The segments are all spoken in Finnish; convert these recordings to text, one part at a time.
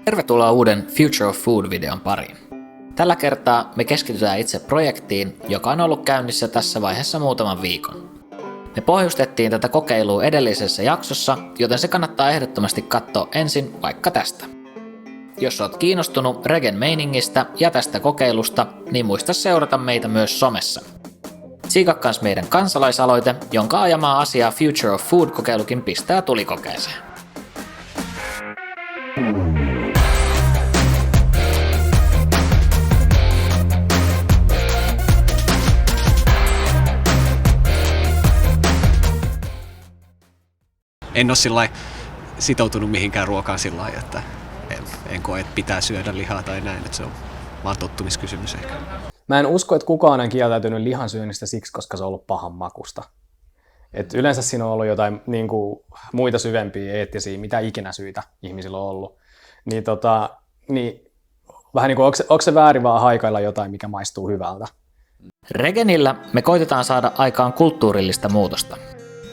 Tervetuloa uuden Future of Food-videon pariin. Tällä kertaa me keskitytään itse projektiin, joka on ollut käynnissä tässä vaiheessa muutaman viikon. Me pohjustettiin tätä kokeilua edellisessä jaksossa, joten se kannattaa ehdottomasti katsoa ensin vaikka tästä. Jos oot kiinnostunut Regen meiningistä ja tästä kokeilusta, niin muista seurata meitä myös somessa. Tsiikaa kans meidän kansalaisaloite, jonka ajamaa asiaa Future of Food-kokeilukin pistää tulikokeeseen. En ole sillä sitoutunut mihinkään ruokaan sillä lailla, että en koe, että pitää syödä lihaa tai näin, että se on vaan tottumiskysymys ehkä. Mä en usko, että kukaan on kieltäytynyt lihansyönnistä siksi, koska se on ollut pahan makusta. Et yleensä siinä on ollut jotain muita syvempiä eettisiä, mitä ikinä syitä ihmisillä on ollut. Vähän niin kuin, onko se väärin vaan haikailla jotain, mikä maistuu hyvältä? Regenillä me koitetaan saada aikaan kulttuurillista muutosta.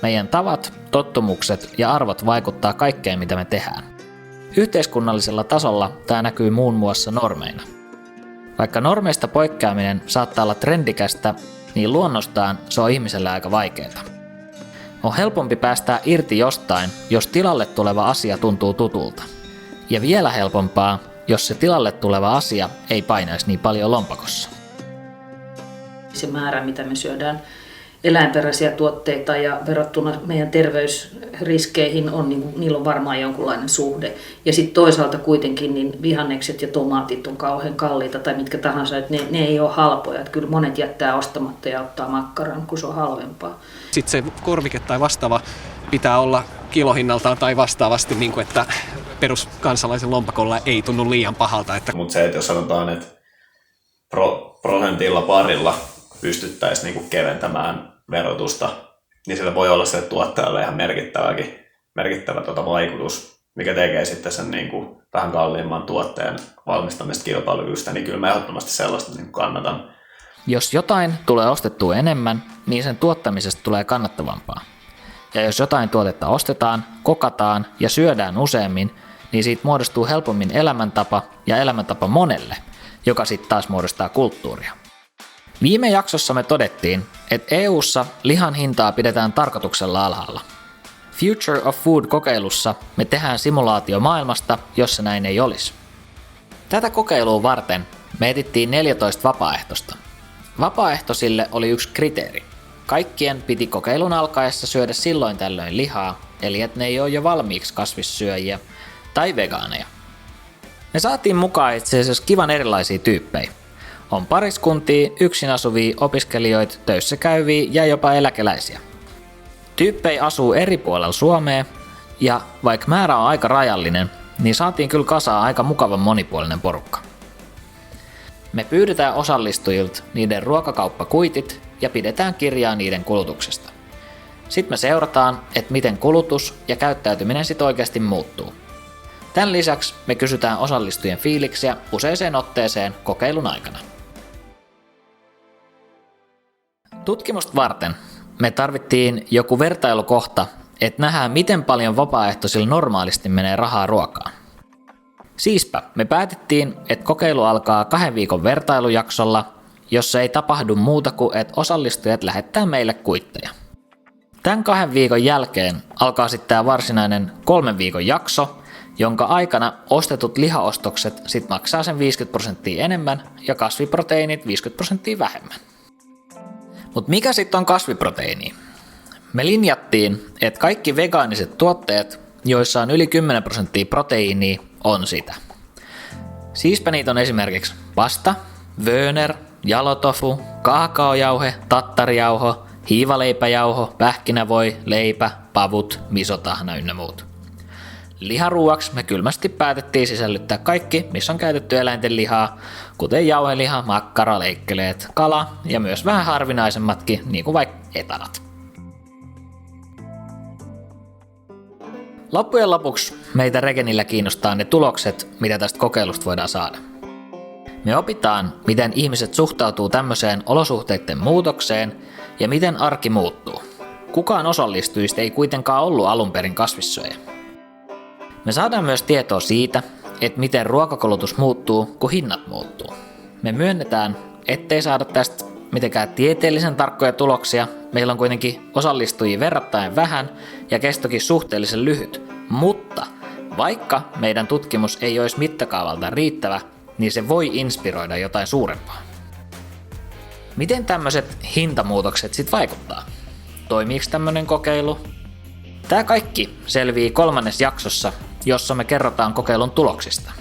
Meidän tavat, tottumukset ja arvot vaikuttaa kaikkeen, mitä me tehdään. Yhteiskunnallisella tasolla tämä näkyy muun muassa normeina. Vaikka normeista poikkeaminen saattaa olla trendikästä, niin luonnostaan se on ihmiselle aika vaikeaa. On helpompi päästää irti jostain, jos tilalle tuleva asia tuntuu tutulta. Ja vielä helpompaa, jos se tilalle tuleva asia ei painaisi niin paljon lompakossa. Se määrä, mitä me syödään eläinperäisiä tuotteita ja verrattuna meidän terveysriskeihin niillä on varmaan jonkunlainen suhde. Ja sitten toisaalta kuitenkin niin vihannekset ja tomaatit on kauhean kalliita tai mitkä tahansa, että ne ei ole halpoja. Että kyllä monet jättää ostamatta ja ottaa makkaran, kun se on halvempaa. Sitten se korvike tai vastaava pitää olla kilohinnaltaan tai vastaavasti, niin kuin, että peruskansalaisen lompakolla ei tunnu liian pahalta. Mutta se, että jos sanotaan, että prosentilla parilla pystyttäisiin niinku keventämään verotusta, niin sillä voi olla se tuottajalle ihan merkittävä vaikutus, mikä tekee sitten sen niinku vähän kalliimman tuotteen valmistamista kilpailukyvystä, niin kyllä mä ehdottomasti sellaista niinku kannatan. Jos jotain tulee ostettua enemmän, niin sen tuottamisesta tulee kannattavampaa. Ja jos jotain tuotetta ostetaan, kokataan ja syödään useammin, niin siitä muodostuu helpommin elämäntapa ja elämäntapa monelle, joka sitten taas muodostaa kulttuuria. Viime jaksossa me todettiin, että EU:ssa lihan hintaa pidetään tarkoituksella alhaalla. Future of Food-kokeilussa me tehdään simulaatio maailmasta, jossa näin ei olisi. Tätä kokeilua varten me etittiin 14 vapaaehtoista. Vapaaehtoisille oli yksi kriteeri. Kaikkien piti kokeilun alkaessa syödä silloin tällöin lihaa, eli että ne ei ole jo valmiiksi kasvissyöjiä tai vegaaneja. Me saatiin mukaan itse asiassa kivan erilaisia tyyppejä. On pariskuntia, yksin asuvia, opiskelijoita, töissä käyviä ja jopa eläkeläisiä. Tyyppejä asuu eri puolella Suomea, ja vaikka määrä on aika rajallinen, niin saatiin kyllä kasaan aika mukavan monipuolinen porukka. Me pyydetään osallistujilta niiden ruokakauppakuitit ja pidetään kirjaa niiden kulutuksesta. Sitten me seurataan, että miten kulutus ja käyttäytyminen sit oikeasti muuttuu. Tämän lisäksi me kysytään osallistujien fiiliksiä useaseen otteeseen kokeilun aikana. Tutkimusta varten me tarvittiin joku vertailukohta, että nähdään miten paljon vapaaehtoisilla normaalisti menee rahaa ruokaan. Siispä me päätettiin, että kokeilu alkaa 2 viikon vertailujaksolla, jossa ei tapahdu muuta kuin että osallistujat lähettää meille kuitteja. Tämän 2 viikon jälkeen alkaa sitten tämä varsinainen 3 viikon jakso, jonka aikana ostetut lihaostokset sit maksaa sen 50% enemmän ja kasviproteiinit 50% vähemmän. Mutta mikä sitten on kasviproteiini? Me linjattiin, että kaikki vegaaniset tuotteet, joissa on yli 10% proteiinia, on sitä. Siispä niitä on esimerkiksi pasta, wöner, jalotofu, kaakaojauhe, tattarijauho, hiivaleipäjauho, pähkinävoi, leipä, pavut, misotahna ynnä muut. Liharuuaksi me kylmästi päätettiin sisällyttää kaikki, missä on käytetty eläinten lihaa, kuten jauheliha, makkara, leikkeleet, kala ja myös vähän harvinaisemmatkin, niin kuin vaikka etanat. Loppujen lopuksi meitä Regenillä kiinnostaa ne tulokset, mitä tästä kokeilusta voidaan saada. Me opitaan, miten ihmiset suhtautuu tämmöiseen olosuhteiden muutokseen ja miten arki muuttuu. Kukaan osallistujista ei kuitenkaan ollut alun perin kasvissyöjä. Me saadaan myös tietoa siitä, että miten ruokakulutus muuttuu, kun hinnat muuttuu. Me myönnetään, ettei saada tästä mitenkään tieteellisen tarkkoja tuloksia. Meillä on kuitenkin osallistujia verrattain vähän ja kestokin suhteellisen lyhyt. Mutta vaikka meidän tutkimus ei olisi mittakaavalta riittävä, niin se voi inspiroida jotain suurempaa. Miten tämmöiset hintamuutokset sitten vaikuttaa? Toimiiko tämmöinen kokeilu? Tämä kaikki selvii 3. jaksossa, jossa me kerrotaan kokeilun tuloksista.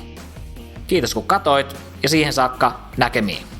Kiitos kun katoit ja siihen saakka näkemiin.